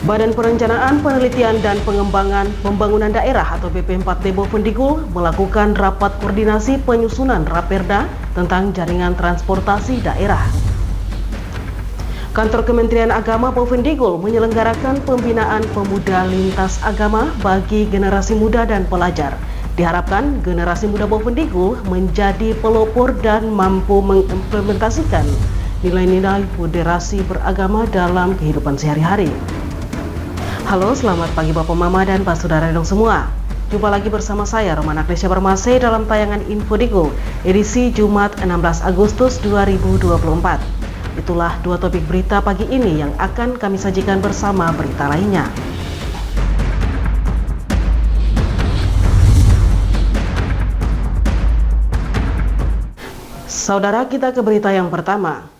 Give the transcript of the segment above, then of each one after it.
Badan Perencanaan, Penelitian dan Pengembangan Pembangunan Daerah atau BP4D Bovendigul melakukan rapat koordinasi penyusunan Raperda tentang jaringan transportasi daerah. Kantor Kementerian Agama Bovendigul menyelenggarakan pembinaan pemuda lintas agama bagi generasi muda dan pelajar. Diharapkan generasi muda Bovendigul menjadi pelopor dan mampu mengimplementasikan nilai-nilai moderasi beragama dalam kehidupan sehari-hari. Halo, selamat pagi Bapak Mama dan Pak Saudara dong semua. Jumpa lagi bersama saya Romana Agnesia Barmase dalam tayangan Infodigul edisi Jumat 16 Agustus 2024. Itulah dua topik berita pagi ini yang akan kami sajikan bersama berita lainnya. Saudara, kita ke berita yang pertama.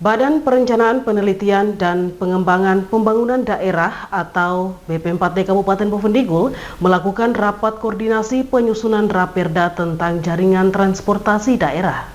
Badan Perencanaan, Penelitian dan Pengembangan Pembangunan Daerah atau BP4D Kabupaten Bovendigul melakukan rapat koordinasi penyusunan Raperda tentang jaringan transportasi daerah.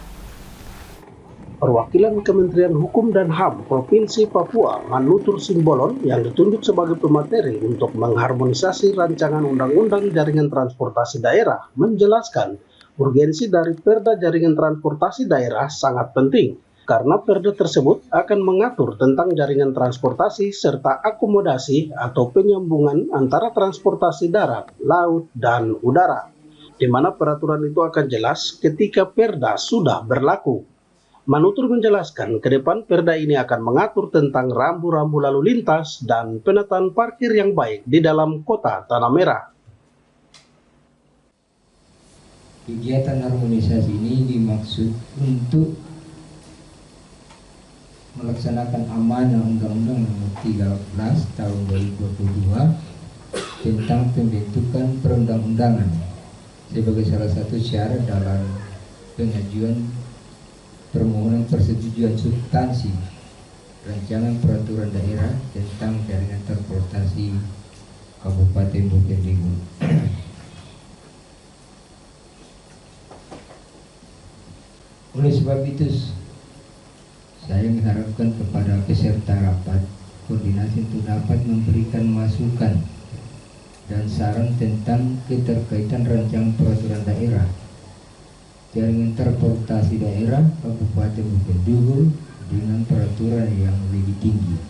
Perwakilan Kementerian Hukum dan HAM Provinsi Papua, Manutur Simbolon, yang ditunjuk sebagai pemateri untuk mengharmonisasi rancangan undang-undang jaringan transportasi daerah, menjelaskan urgensi dari Perda jaringan transportasi daerah sangat penting, karena Perda tersebut akan mengatur tentang jaringan transportasi serta akomodasi atau penyambungan antara transportasi darat, laut, dan udara, di mana peraturan itu akan jelas ketika Perda sudah berlaku. Manutur menjelaskan ke depan Perda ini akan mengatur tentang rambu-rambu lalu lintas dan penataan parkir yang baik di dalam kota Tanah Merah. Kegiatan harmonisasi ini dimaksud untuk melaksanakan amanah Undang-Undang Nomor 13 Tahun 2022 tentang pembentukan perundang-undangan sebagai salah satu syarat dalam pengajuan permohonan persetujuan substansi rancangan peraturan daerah tentang jaringan transportasi Kabupaten Bovendigul. Oleh sebab itu, saya mengharapkan kepada peserta rapat koordinasi untuk dapat memberikan masukan dan saran tentang keterkaitan rancangan peraturan daerah jaringan transportasi daerah Kabupaten Bovendigul dengan peraturan yang lebih tinggi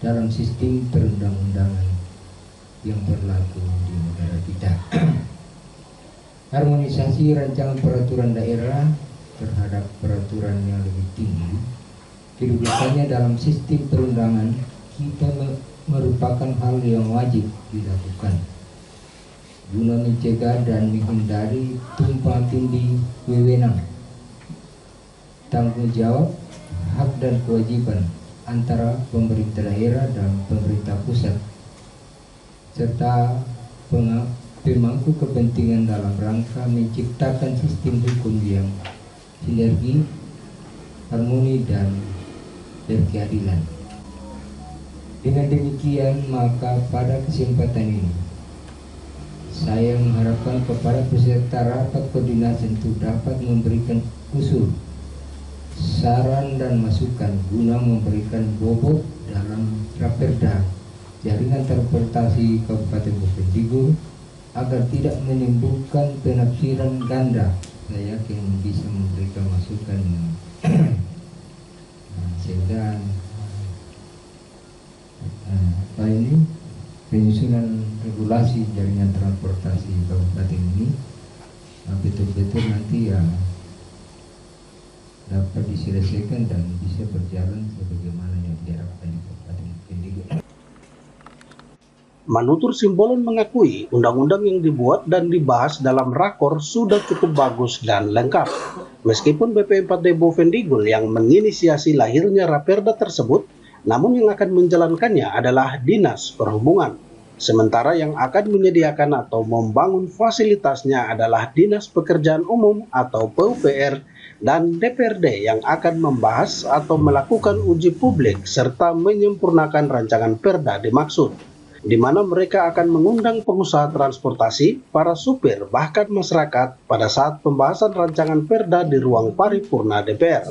dalam sistem perundang-undangan yang berlaku di negara kita. Harmonisasi rancangan peraturan daerah terhadap peraturan yang lebih tinggi kedudukannya dalam sistem perundangan kita merupakan hal yang wajib dilakukan guna mencegah dan menghindari tumpang tindih wewenang, tanggung jawab, hak dan kewajiban antara pemerintah daerah dan pemerintah pusat serta pemangku kepentingan dalam rangka menciptakan sistem hukum yang sinergi, harmoni dan berkeadilan. Dengan demikian, maka pada kesempatan ini saya mengharapkan kepada peserta rapat koordinasi untuk dapat memberikan usul, saran dan masukan guna memberikan bobot dalam Raperda jaringan transportasi Kabupaten Bovendigul agar tidak menimbulkan penafsiran ganda. Saya yakin bisa memberikan masukan sehingga apa ini penyusunan regulasi jaringan transportasi kabupaten ini betul-betul nanti ya dapat diselesaikan dan bisa berjalan sebagaimana yang diharapkan di Kabupaten Bovendigul. Manutur Simbolon mengakui undang-undang yang dibuat dan dibahas dalam rakor sudah cukup bagus dan lengkap. Meskipun BP4D Bovendigul yang menginisiasi lahirnya Raperda tersebut, namun yang akan menjalankannya adalah Dinas Perhubungan. Sementara yang akan menyediakan atau membangun fasilitasnya adalah Dinas Pekerjaan Umum atau PUPR dan DPRD yang akan membahas atau melakukan uji publik serta menyempurnakan rancangan Perda dimaksud. di mana mereka akan mengundang pengusaha transportasi, para supir, bahkan masyarakat pada saat pembahasan rancangan Perda di ruang paripurna DPR.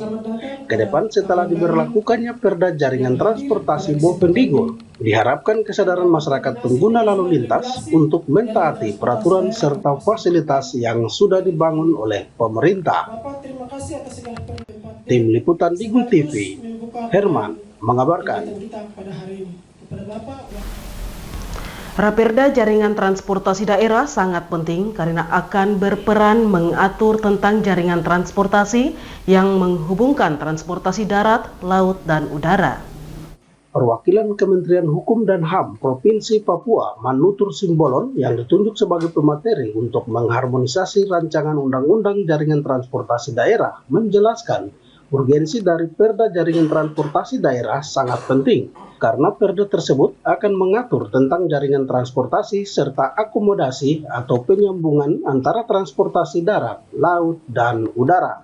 Kedepan setelah diberlakukannya Perda jaringan transportasi Bovendigul, diharapkan kesadaran masyarakat pengguna lalu lintas untuk mentaati peraturan serta fasilitas yang sudah dibangun oleh pemerintah. Tim Liputan Digul TV, Herman mengabarkan. Raperda jaringan transportasi daerah sangat penting karena akan berperan mengatur tentang jaringan transportasi yang menghubungkan transportasi darat, laut, dan udara. Perwakilan Kementerian Hukum dan HAM Provinsi Papua Manutur Simbolon yang ditunjuk sebagai pemateri untuk mengharmonisasi rancangan undang-undang jaringan transportasi daerah menjelaskan urgensi dari Perda jaringan transportasi daerah sangat penting karena Perda tersebut akan mengatur tentang jaringan transportasi serta akomodasi atau penyambungan antara transportasi darat, laut, dan udara,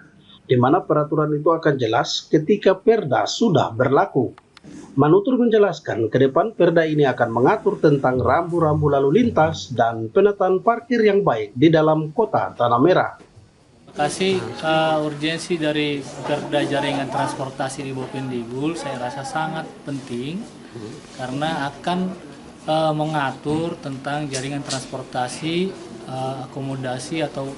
di mana peraturan itu akan jelas ketika Perda sudah berlaku. Manutur menjelaskan ke depan Perda ini akan mengatur tentang rambu-rambu lalu lintas dan penataan parkir yang baik di dalam kota Tanah Merah. Urgensi dari Perda jaringan transportasi di Bovendigul saya rasa sangat penting karena akan mengatur tentang jaringan transportasi, akomodasi atau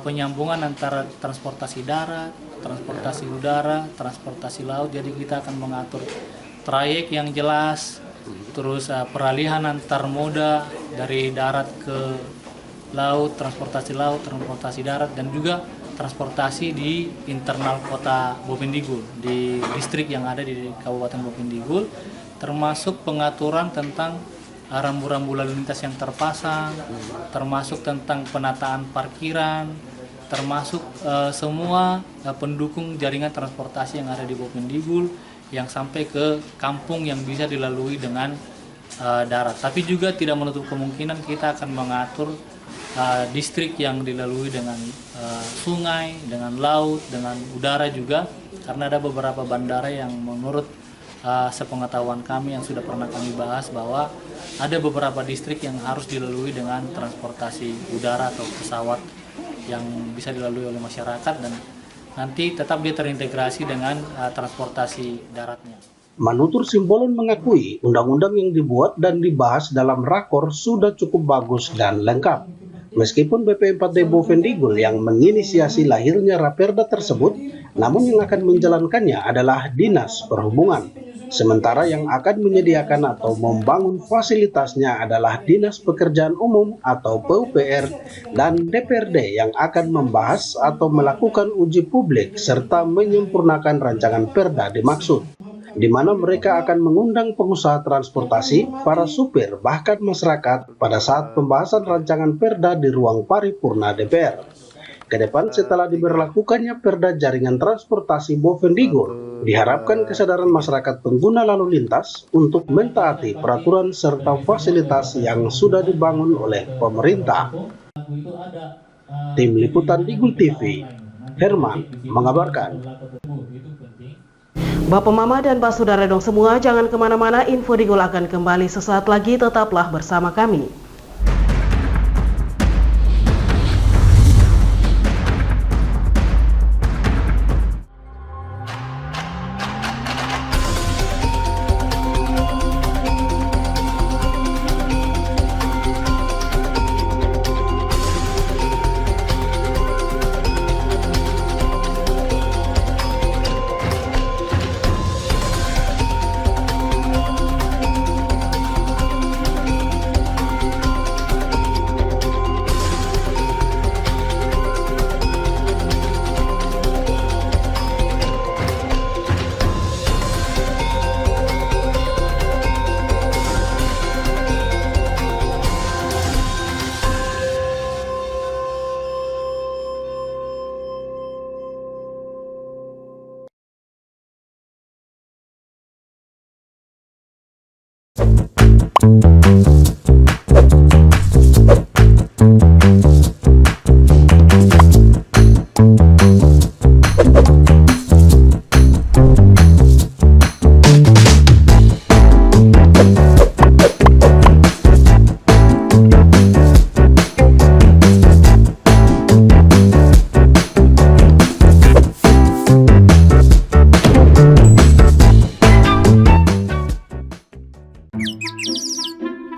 penyambungan antara transportasi darat, transportasi udara, transportasi laut. Jadi kita akan mengatur trayek yang jelas, terus peralihan antar moda dari darat ke laut, transportasi darat, dan juga transportasi di internal kota Bovendigul, di distrik yang ada di Kabupaten Bovendigul, termasuk pengaturan tentang rambu-rambu lalu lintas yang terpasang, termasuk tentang penataan parkiran, termasuk semua pendukung jaringan transportasi yang ada di Bovendigul yang sampai ke kampung yang bisa dilalui dengan darat. Tapi juga tidak menutup kemungkinan kita akan mengatur distrik yang dilalui dengan sungai, dengan laut, dengan udara juga, karena ada beberapa bandara yang menurut sepengetahuan kami yang sudah pernah kami bahas bahwa ada beberapa distrik yang harus dilalui dengan transportasi udara atau pesawat yang bisa dilalui oleh masyarakat dan nanti tetap dia terintegrasi dengan transportasi daratnya. Manutur Simbolon mengakui undang-undang yang dibuat dan dibahas dalam rakor sudah cukup bagus dan lengkap. Meskipun BP4D Bovendigul yang menginisiasi lahirnya Raperda tersebut, namun yang akan menjalankannya adalah Dinas Perhubungan. Sementara yang akan menyediakan atau membangun fasilitasnya adalah Dinas Pekerjaan Umum atau PUPR dan DPRD yang akan membahas atau melakukan uji publik serta menyempurnakan rancangan Perda dimaksud, di mana mereka akan mengundang pengusaha transportasi, para supir, bahkan masyarakat pada saat pembahasan rancangan Perda di ruang paripurna DPR. Kedepan setelah diberlakukannya Perda jaringan transportasi Bovendigul, diharapkan kesadaran masyarakat pengguna lalu lintas untuk mentaati peraturan serta fasilitas yang sudah dibangun oleh pemerintah. Tim Liputan Digul TV, Herman mengabarkan. Bapak Mama dan Pak Saudara dong semua, jangan kemana-mana, Info Digul akan kembali sesaat lagi, tetaplah bersama kami.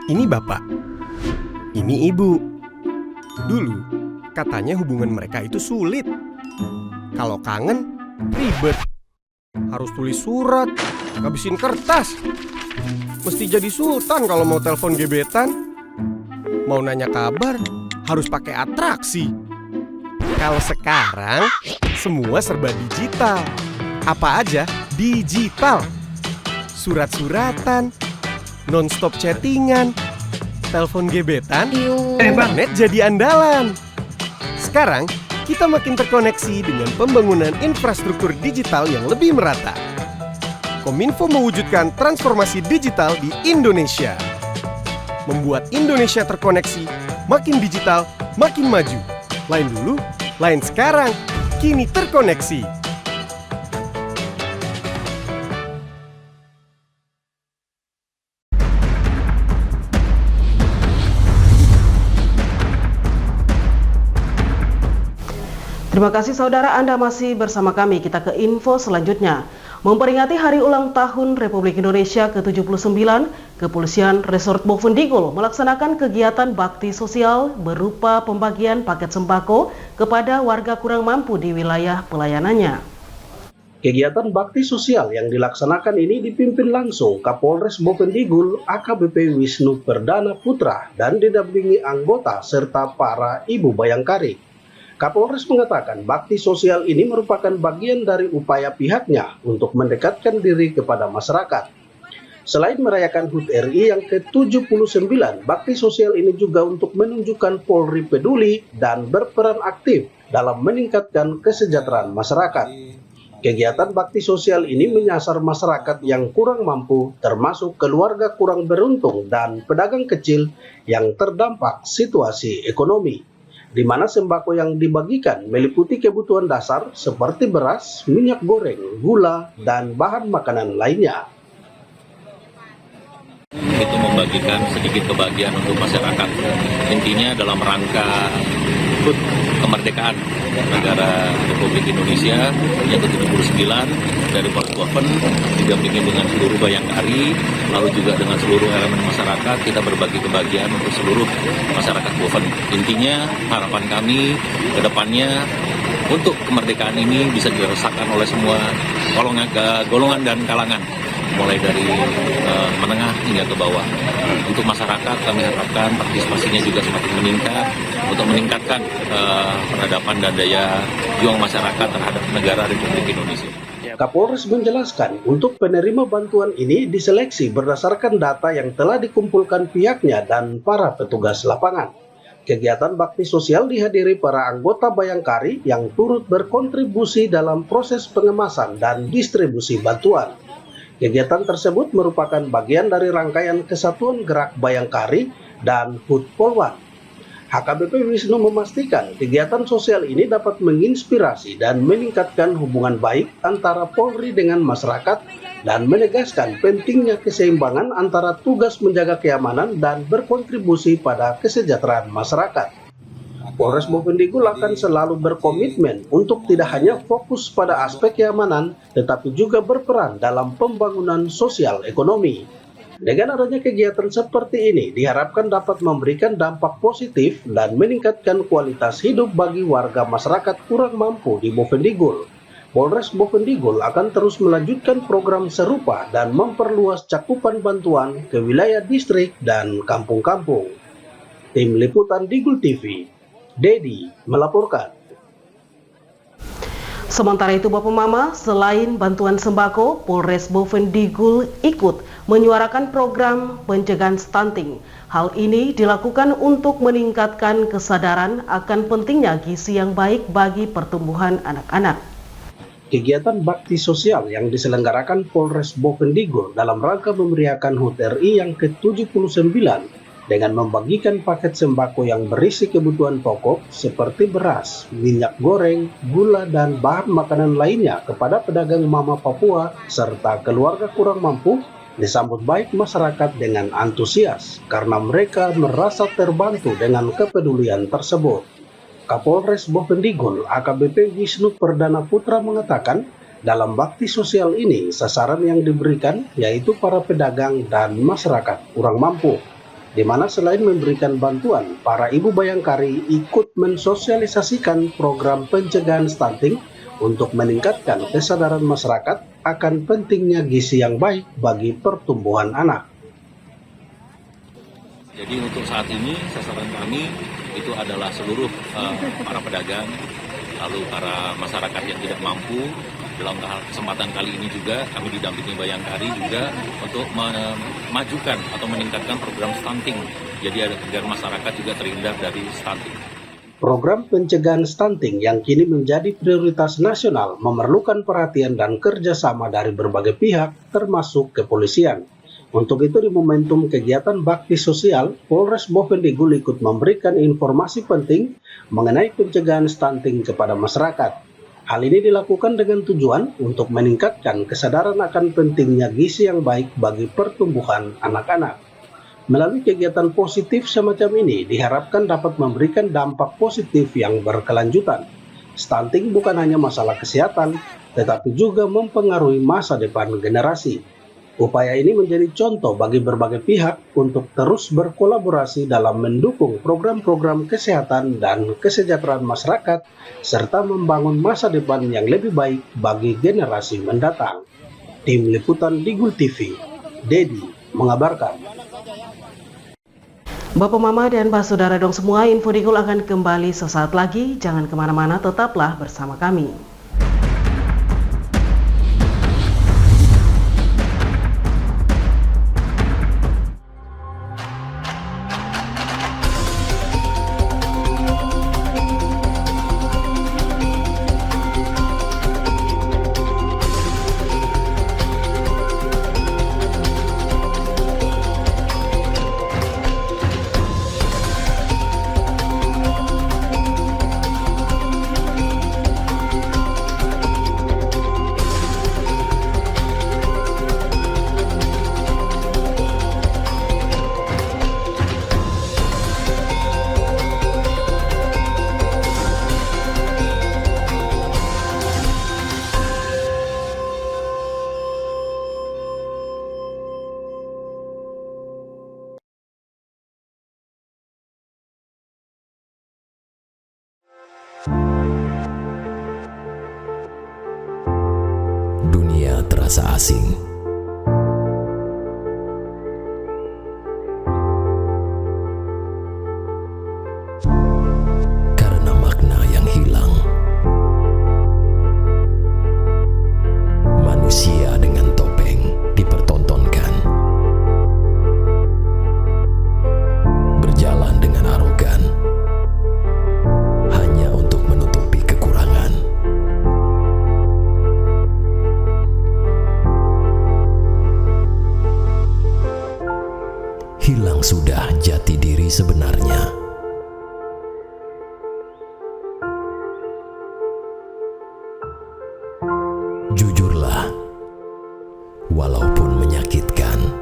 Ini bapak, ini ibu. Dulu, katanya hubungan mereka itu sulit. Kalau kangen, ribet. Harus tulis surat, ngabisin kertas. Mesti jadi sultan kalau mau telepon gebetan. Mau nanya kabar, harus pakai atraksi. Kalau sekarang, semua serba digital. Apa aja digital. Surat-suratan, non-stop chattingan, telepon gebetan, internet jadi andalan. Sekarang, kita makin terkoneksi dengan pembangunan infrastruktur digital yang lebih merata. Kominfo mewujudkan transformasi digital di Indonesia. Membuat Indonesia terkoneksi, makin digital, makin maju. Lain dulu, lain sekarang, kini terkoneksi. Terima kasih saudara, Anda masih bersama kami. Kita ke info selanjutnya. Memperingati Hari Ulang Tahun Republik Indonesia ke-79, Kepolisian Resort Bovendigul melaksanakan kegiatan bakti sosial berupa pembagian paket sembako kepada warga kurang mampu di wilayah pelayanannya. Kegiatan bakti sosial yang dilaksanakan ini dipimpin langsung Kapolres Bovendigul AKBP Wisnu Perdana Putra dan didampingi anggota serta para ibu bayangkari. Kapolres mengatakan bakti sosial ini merupakan bagian dari upaya pihaknya untuk mendekatkan diri kepada masyarakat. Selain merayakan HUT RI yang ke-79, bakti sosial ini juga untuk menunjukkan Polri peduli dan berperan aktif dalam meningkatkan kesejahteraan masyarakat. Kegiatan bakti sosial ini menyasar masyarakat yang kurang mampu, termasuk keluarga kurang beruntung dan pedagang kecil yang terdampak situasi ekonomi, di mana sembako yang dibagikan meliputi kebutuhan dasar seperti beras, minyak goreng, gula, dan bahan makanan lainnya. Itu membagikan sedikit kebahagiaan untuk masyarakat. Intinya dalam rangka HUT kemerdekaan negara Republik Indonesia yang ke-79 dari Polres Boven didampingi dengan seluruh bayangkari, lalu juga dengan seluruh elemen masyarakat, kita berbagi kebahagiaan untuk seluruh masyarakat Boven. Intinya harapan kami ke depannya untuk kemerdekaan ini bisa dirasakan oleh semua golongan dan kalangan, mulai dari menengah hingga ke bawah. Untuk masyarakat kami harapkan partisipasinya juga semakin meningkat untuk meningkatkan peradaban dan daya juang masyarakat terhadap negara Republik Indonesia. Kapolres menjelaskan untuk penerima bantuan ini diseleksi berdasarkan data yang telah dikumpulkan pihaknya dan para petugas lapangan. Kegiatan bakti sosial dihadiri para anggota bayangkari yang turut berkontribusi dalam proses pengemasan dan distribusi bantuan. Kegiatan tersebut merupakan bagian dari rangkaian Kesatuan Gerak Bayangkari dan HUT Polwan. HKBP Wisnu memastikan kegiatan sosial ini dapat menginspirasi dan meningkatkan hubungan baik antara Polri dengan masyarakat dan menegaskan pentingnya keseimbangan antara tugas menjaga keamanan dan berkontribusi pada kesejahteraan masyarakat. Polres Bovendigul akan selalu berkomitmen untuk tidak hanya fokus pada aspek keamanan, tetapi juga berperan dalam pembangunan sosial ekonomi. Dengan adanya kegiatan seperti ini, diharapkan dapat memberikan dampak positif dan meningkatkan kualitas hidup bagi warga masyarakat kurang mampu di Bovendigul. Polres Bovendigul akan terus melanjutkan program serupa dan memperluas cakupan bantuan ke wilayah distrik dan kampung-kampung. Tim Liputan Digul TV, Dedi melaporkan. Sementara itu Bapak Mama, selain bantuan sembako, Polres Bovendigul ikut menyuarakan program pencegahan stunting. Hal ini dilakukan untuk meningkatkan kesadaran akan pentingnya gizi yang baik bagi pertumbuhan anak-anak. Kegiatan bakti sosial yang diselenggarakan Polres Bovendigul dalam rangka memeriahkan HUT RI yang ke-79 dengan membagikan paket sembako yang berisi kebutuhan pokok seperti beras, minyak goreng, gula, dan bahan makanan lainnya kepada pedagang mama Papua serta keluarga kurang mampu disambut baik masyarakat dengan antusias karena mereka merasa terbantu dengan kepedulian tersebut. Kapolres Bovendigul AKBP Wisnu Perdana Putra mengatakan Dalam bakti sosial ini, sasaran yang diberikan yaitu para pedagang dan masyarakat kurang mampu, di mana selain memberikan bantuan, para ibu bayangkari ikut mensosialisasikan program pencegahan stunting untuk meningkatkan kesadaran masyarakat akan pentingnya gizi yang baik bagi pertumbuhan anak. Jadi untuk saat ini sasaran kami itu adalah seluruh para pedagang, lalu para masyarakat yang tidak mampu. Dalam kesempatan kali ini juga kami didampingi Bayangkari juga untuk memajukan atau meningkatkan program stunting. Jadi agar masyarakat juga terhindar dari stunting. Program pencegahan stunting yang kini menjadi prioritas nasional memerlukan perhatian dan kerjasama dari berbagai pihak, termasuk kepolisian. Untuk itu di momentum kegiatan bakti sosial, Polres Bovendigul ikut memberikan informasi penting mengenai pencegahan stunting kepada masyarakat. Hal ini dilakukan dengan tujuan untuk meningkatkan kesadaran akan pentingnya gizi yang baik bagi pertumbuhan anak-anak. Melalui kegiatan positif semacam ini diharapkan dapat memberikan dampak positif yang berkelanjutan. Stunting bukan hanya masalah kesehatan, tetapi juga mempengaruhi masa depan generasi. Upaya ini menjadi contoh bagi berbagai pihak untuk terus berkolaborasi dalam mendukung program-program kesehatan dan kesejahteraan masyarakat, serta membangun masa depan yang lebih baik bagi generasi mendatang. Tim Liputan Digul TV, Dedi mengabarkan. Bapak Mama dan Pak Saudara dong semua, Info Digul akan kembali sesaat lagi. Jangan kemana-mana, tetaplah bersama kami. Dunia terasa asing. Karena makna yang hilang. Manusia dengan topeng dipertontonkan. Berjalan dengan arogan. Hanya untuk menutupi kekurangan. Hilang sudah jati diri sebenarnya. Jujurlah, walaupun menyakitkan.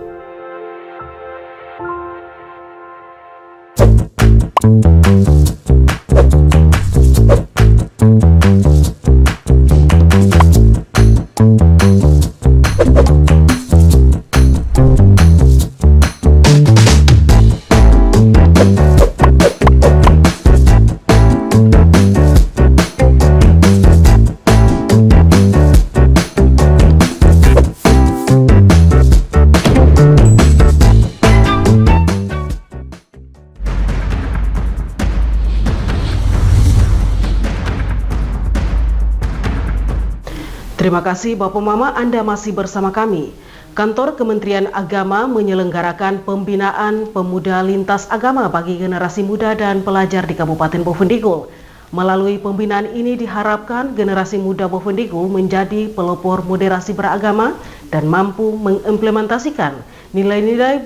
Terima kasih Bapak Mama, Anda masih bersama kami. Kantor Kementerian Agama menyelenggarakan pembinaan pemuda lintas agama bagi generasi muda dan pelajar di Kabupaten Bovendigul. Melalui pembinaan ini diharapkan generasi muda Bovendigul menjadi pelopor moderasi beragama dan mampu mengimplementasikan nilai-nilai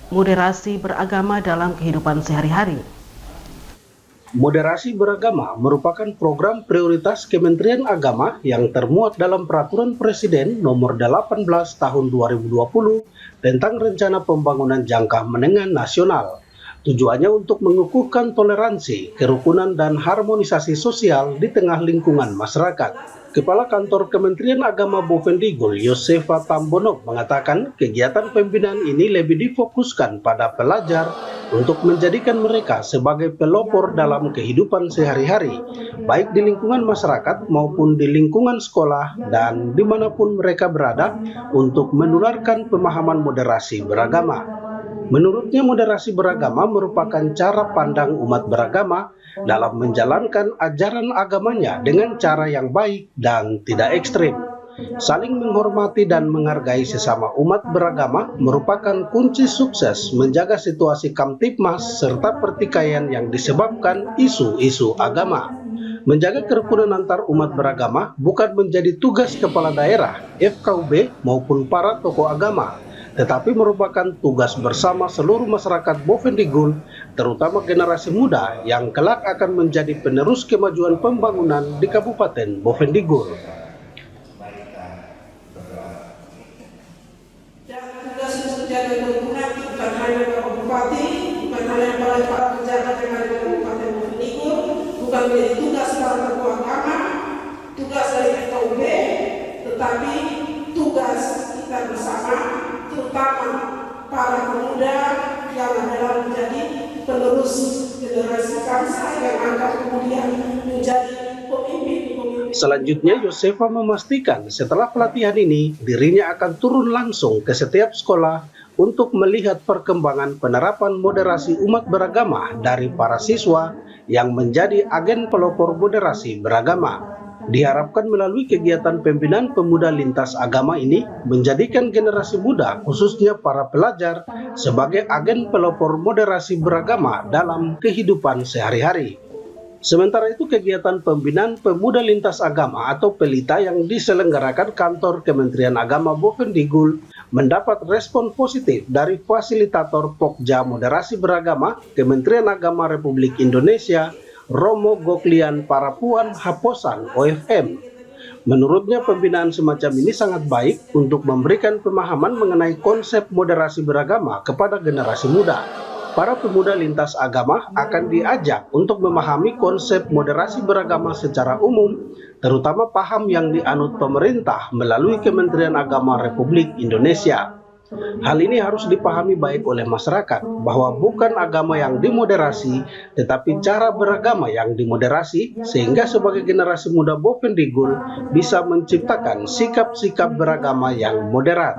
moderasi beragama dalam kehidupan sehari-hari. Moderasi beragama merupakan program prioritas Kementerian Agama yang termuat dalam Peraturan Presiden Nomor 18 Tahun 2020 tentang Rencana Pembangunan Jangka Menengah Nasional. Tujuannya untuk mengukuhkan toleransi, kerukunan, dan harmonisasi sosial di tengah lingkungan masyarakat. Kepala Kantor Kementerian Agama Bovendigul, Yosefa Tambono, mengatakan kegiatan pembinaan ini lebih difokuskan pada pelajar untuk menjadikan mereka sebagai pelopor dalam kehidupan sehari-hari, baik di lingkungan masyarakat maupun di lingkungan sekolah dan dimanapun mereka berada untuk menularkan pemahaman moderasi beragama. Menurutnya, moderasi beragama merupakan cara pandang umat beragama dalam menjalankan ajaran agamanya dengan cara yang baik dan tidak ekstrim. Saling menghormati dan menghargai sesama umat beragama merupakan kunci sukses menjaga situasi Kamtibmas serta pertikaian yang disebabkan isu-isu agama. Menjaga kerukunan antar umat beragama bukan menjadi tugas kepala daerah, FKUB maupun para tokoh agama, tetapi merupakan tugas bersama seluruh masyarakat Bovendigul, terutama generasi muda yang kelak akan menjadi penerus kemajuan pembangunan di Kabupaten Bovendigul. Tugas menjaga lingkungan bukan hanya Bapak Bupati, bukan hanya para penjaga yang ada di Kabupaten Bovendigul, bukan menjadi tugas para tokoh agama, tugas dari FKUB, tetapi tugas kita bersama, terutama para pemuda yang adalah menjadi penerus generasi bangsa yang akan kemudian menjadi pemimpin. Selanjutnya, Yosefa memastikan setelah pelatihan ini, dirinya akan turun langsung ke setiap sekolah untuk melihat perkembangan penerapan moderasi umat beragama dari para siswa yang menjadi agen pelopor moderasi beragama. Diharapkan melalui kegiatan pembinaan pemuda lintas agama ini menjadikan generasi muda, khususnya para pelajar, sebagai agen pelopor moderasi beragama dalam kehidupan sehari-hari. Sementara itu, kegiatan pembinaan pemuda lintas agama atau PELITA yang diselenggarakan Kantor Kementerian Agama Bovendigul mendapat respon positif dari fasilitator Pokja Moderasi Beragama Kementerian Agama Republik Indonesia, Romo Goklian Parapuan Haposan OFM. Menurutnya, pembinaan semacam ini sangat baik untuk memberikan pemahaman mengenai konsep moderasi beragama kepada generasi muda. Para pemuda lintas agama akan diajak untuk memahami konsep moderasi beragama secara umum, terutama paham yang dianut pemerintah melalui Kementerian Agama Republik Indonesia. Hal ini harus dipahami baik oleh masyarakat bahwa bukan agama yang dimoderasi, tetapi cara beragama yang dimoderasi, sehingga sebagai generasi muda Bovendigul bisa menciptakan sikap-sikap beragama yang moderat.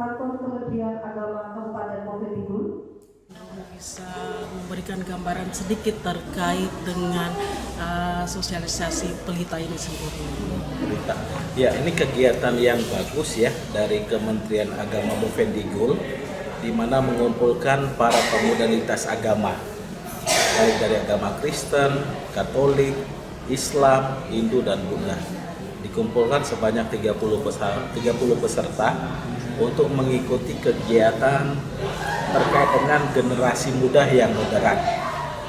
Bisa memberikan gambaran sedikit terkait dengan sosialisasi pelita ini sendiri. Ya, ini kegiatan yang bagus ya dari Kementerian Agama Bovendigul, di mana mengumpulkan para pemuda lintas agama, baik dari agama Kristen, Katolik, Islam, Hindu, dan Buddha. Dikumpulkan sebanyak 30 peserta untuk mengikuti kegiatan terkait dengan generasi muda yang moderat,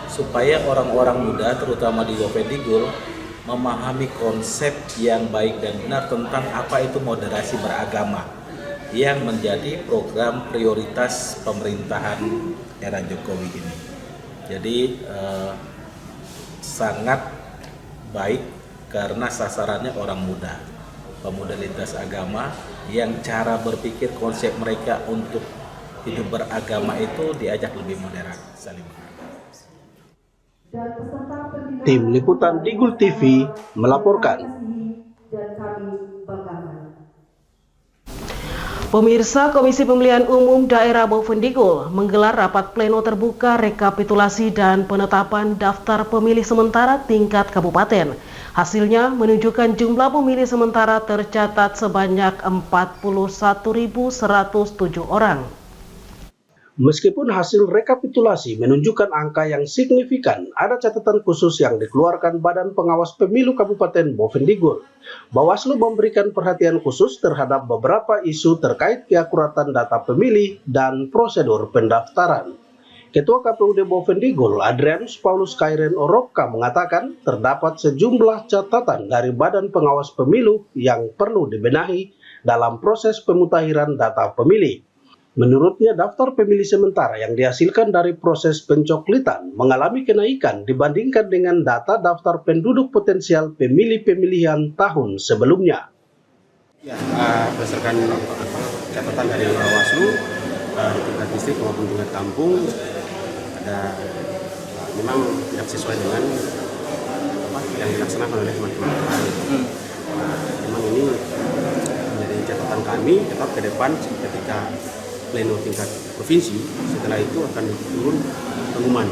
supaya orang-orang muda terutama di Bovendigul memahami konsep yang baik dan benar tentang apa itu moderasi beragama yang menjadi program prioritas pemerintahan era Jokowi ini. Jadi sangat baik karena sasarannya orang muda, pemuda lintas agama yang cara berpikir konsep mereka untuk hidup beragama itu diajak lebih moderat. Saling Tim Liputan Digul TV melaporkan. Pemirsa, Komisi Pemilihan Umum Daerah Bovendigul menggelar rapat pleno terbuka rekapitulasi dan penetapan daftar pemilih sementara tingkat kabupaten. Hasilnya menunjukkan jumlah pemilih sementara tercatat sebanyak 41.107 orang. Meskipun hasil rekapitulasi menunjukkan angka yang signifikan, ada catatan khusus yang dikeluarkan Badan Pengawas Pemilu Kabupaten Bovendigul. Bawaslu memberikan perhatian khusus terhadap beberapa isu terkait keakuratan data pemilih dan prosedur pendaftaran. Ketua KPUD Bovendigul, Adrianus Paulus Kairen Oroka, mengatakan terdapat sejumlah catatan dari Badan Pengawas Pemilu yang perlu dibenahi dalam proses pemutahiran data pemilih. Menurutnya, daftar pemilih sementara yang dihasilkan dari proses pencoklitan mengalami kenaikan dibandingkan dengan data daftar penduduk potensial pemilih pemilihan tahun sebelumnya. Ya, berdasarkan catatan dari Bawaslu di tingkat distrik maupun tingkat kampung, ada memang tidak sesuai dengan yang dilaksanakan oleh teman-teman. Memang ini menjadi catatan kami, tetap ke depan ketika pleno tingkat provinsi, setelah itu akan turun pengumuman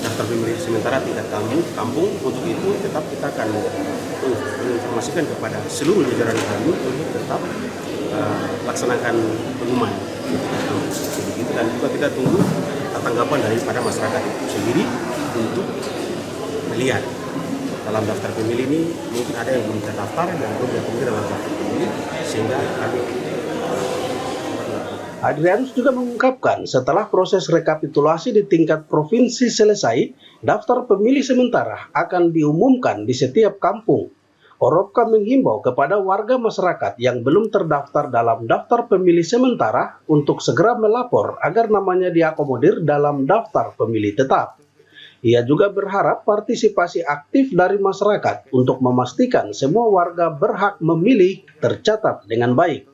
daftar pemilih sementara tingkat kampung. Untuk itu tetap kita akan menginformasikan kepada seluruh jajaran kami untuk tetap laksanakan pengumuman. Begitu, dan juga kita tunggu tanggapan daripada masyarakat itu sendiri untuk melihat dalam daftar pemilih ini mungkin ada yang belum terdaftar dan belum terpilih dalam daftar pemilih, sehingga kami Adrianus juga mengungkapkan setelah proses rekapitulasi di tingkat provinsi selesai, daftar pemilih sementara akan diumumkan di setiap kampung. Oropka menghimbau kepada warga masyarakat yang belum terdaftar dalam daftar pemilih sementara untuk segera melapor agar namanya diakomodir dalam daftar pemilih tetap. Ia juga berharap partisipasi aktif dari masyarakat untuk memastikan semua warga berhak memilih tercatat dengan baik.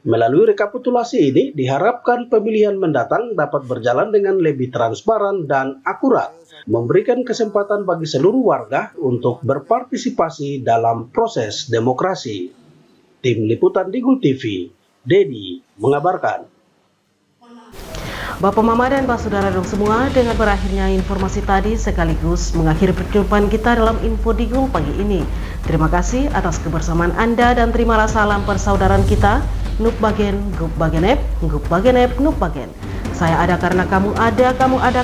Melalui rekapitulasi ini, diharapkan pemilihan mendatang dapat berjalan dengan lebih transparan dan akurat, memberikan kesempatan bagi seluruh warga untuk berpartisipasi dalam proses demokrasi. Tim Liputan Digul TV, Dedi mengabarkan. Bapak Mama dan Pak Saudara dong semua, dengan berakhirnya informasi tadi sekaligus mengakhiri perjumpaan kita dalam Info Digul pagi ini. Terima kasih atas kebersamaan Anda dan terimalah salam persaudaraan kita. Nup bagen, gup bagenep, gup bagenep, nup bagen. Saya ada karena kamu ada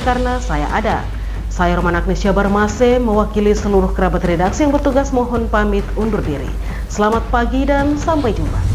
karena saya ada. Saya Roman Agnesia Barmase, mewakili seluruh kerabat redaksi yang bertugas mohon pamit undur diri. Selamat pagi dan sampai jumpa.